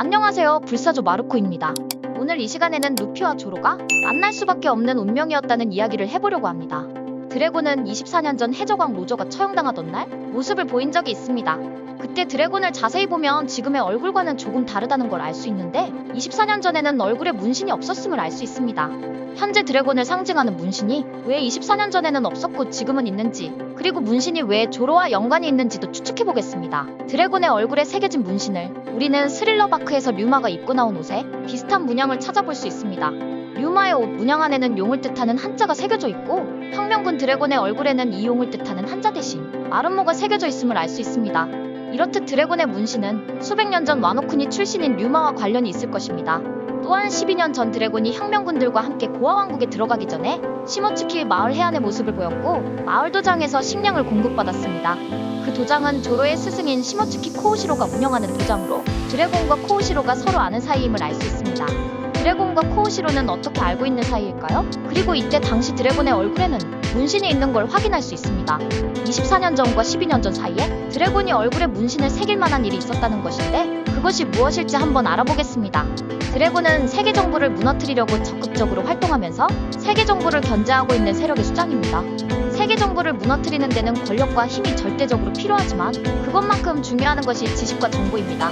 안녕하세요, 불사조 마루코입니다. 오늘 이 시간에는 루피와 조로가 만날 수밖에 없는 운명이었다는 이야기를 해보려고 합니다. 드래곤은 24년 전 해적왕 로저가 처형당하던 날 모습을 보인 적이 있습니다. 그때 드래곤을 자세히 보면 지금의 얼굴과는 조금 다르다는 걸 알 수 있는데 24년 전에는 얼굴에 문신이 없었음을 알 수 있습니다. 현재 드래곤을 상징하는 문신이 왜 24년 전에는 없었고 지금은 있는지, 그리고 문신이 왜 조로와 연관이 있는지도 추측해보겠습니다. 드래곤의 얼굴에 새겨진 문신을 우리는 스릴러바크에서 류마가 입고 나온 옷에 비슷한 문양을 찾아볼 수 있습니다. 류마의 옷 문양 안에는 용을 뜻하는 한자가 새겨져 있고, 혁명군 드래곤의 얼굴에는 이 용을 뜻하는 한자 대신 마름모가 새겨져 있음을 알 수 있습니다. 이렇듯 드래곤의 문신은 수백 년 전 와노쿠니 출신인 류마와 관련이 있을 것입니다. 또한 12년 전 드래곤이 혁명군들과 함께 고아왕국에 들어가기 전에 시모츠키 마을 해안의 모습을 보였고, 마을 도장에서 식량을 공급받았습니다. 그 도장은 조로의 스승인 시모츠키 코우시로가 운영하는 도장으로 드래곤과 코우시로가 서로 아는 사이임을 알 수 있습니다. 드래곤과 코우시로는 어떻게 알고 있는 사이일까요? 그리고 이때 당시 드래곤의 얼굴에는 문신이 있는 걸 확인할 수 있습니다. 24년 전과 12년 전 사이에 드래곤이 얼굴에 문신을 새길 만한 일이 있었다는 것인데, 그것이 무엇일지 한번 알아보겠습니다. 드래곤은 세계 정부를 무너뜨리려고 적극적으로 활동하면서 세계 정부를 견제하고 있는 세력의 수장입니다. 세계 정부를 무너뜨리는 데는 권력과 힘이 절대적으로 필요하지만 그것만큼 중요한 것이 지식과 정보입니다.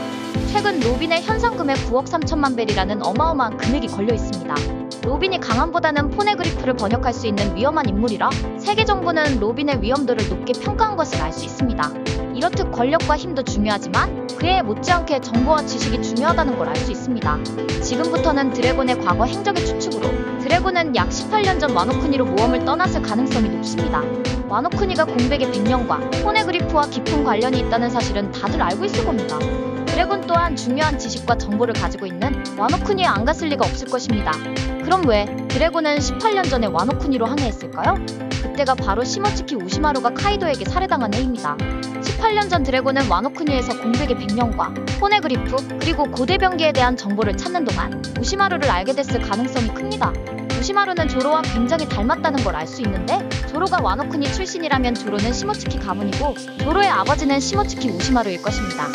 최근 로빈의 현상금에 9억 3천만 벨이라는 어마어마한 금액이 걸려 있습니다. 로빈이 강함보다는 포네그리프를 번역할 수 있는 위험한 인물이라 세계 정부는 로빈의 위험도를 높게 평가한 것을 알 수 있습니다. 이렇듯 권력과 힘도 중요하지만 그에 못지않게 정보와 지식이 중요하다는 걸 알 수 있습니다. 지금부터는 드래곤의 과거 행적의 추측으로 드래곤은 약 18년 전 와노쿠니로 모험을 떠났을 가능성이 높습니다. 와노쿠니가 공백의 100년과 포네그리프와 깊은 관련이 있다는 사실은 다들 알고 있을 겁니다. 드래곤 또한 중요한 지식과 정보를 가지고 있는 와노쿠니에 안 갔을 리가 없을 것입니다. 그럼 왜 드래곤은 18년 전에 와노쿠니로 항해했을까요? 그때가 바로 시모츠키 우시마루가 카이도에게 살해당한 해입니다. 18년 전 드래곤은 와노쿠니에서 공백의 100년과 포네그리프 그리고 고대병기에 대한 정보를 찾는 동안 우시마루를 알게 됐을 가능성이 큽니다. 우시마루는 조로와 굉장히 닮았다는 걸 알 수 있는데, 조로가 와노쿠니 출신이라면 조로는 시모츠키 가문이고 조로의 아버지는 시모츠키 우시마루일 것입니다.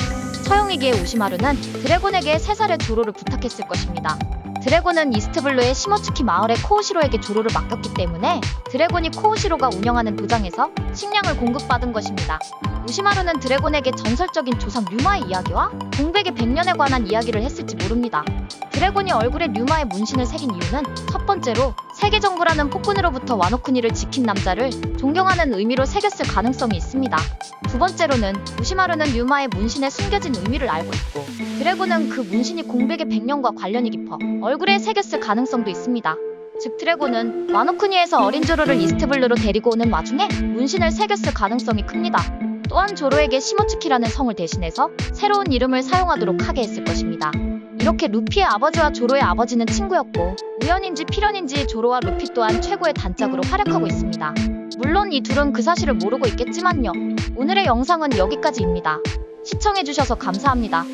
처형이기에 우시마루는 드래곤에게 3살의 조로를 부탁했을 것입니다. 드래곤은 이스트블루의 시모츠키 마을의 코우시로에게 조로를 맡겼기 때문에 드래곤이 코우시로가 운영하는 도장에서 식량을 공급받은 것입니다. 우시마루는 드래곤에게 전설적인 조상 류마의 이야기와 공백의 100년에 관한 이야기를 했을지 모릅니다. 드래곤이 얼굴에 류마의 문신을 새긴 이유는 첫 번째로 세계 정부라는 폭군으로부터 와노쿠니를 지킨 남자를 존경하는 의미로 새겼을 가능성이 있습니다. 두 번째로는 우시마루는 류마의 문신에 숨겨진 의미를 알고 있고, 드래곤은 그 문신이 공백의 100년과 관련이 깊어 얼굴에 새겼을 가능성도 있습니다. 즉 드래곤은 와노쿠니에서 어린 조로를 이스트블루로 데리고 오는 와중에 문신을 새겼을 가능성이 큽니다. 또한 조로에게 시모츠키라는 성을 대신해서 새로운 이름을 사용하도록 하게 했을 것입니다. 이렇게 루피의 아버지와 조로의 아버지는 친구였고, 우연인지 필연인지 조로와 루피 또한 최고의 단짝으로 활약하고 있습니다. 물론 이 둘은 그 사실을 모르고 있겠지만요. 오늘의 영상은 여기까지입니다. 시청해주셔서 감사합니다.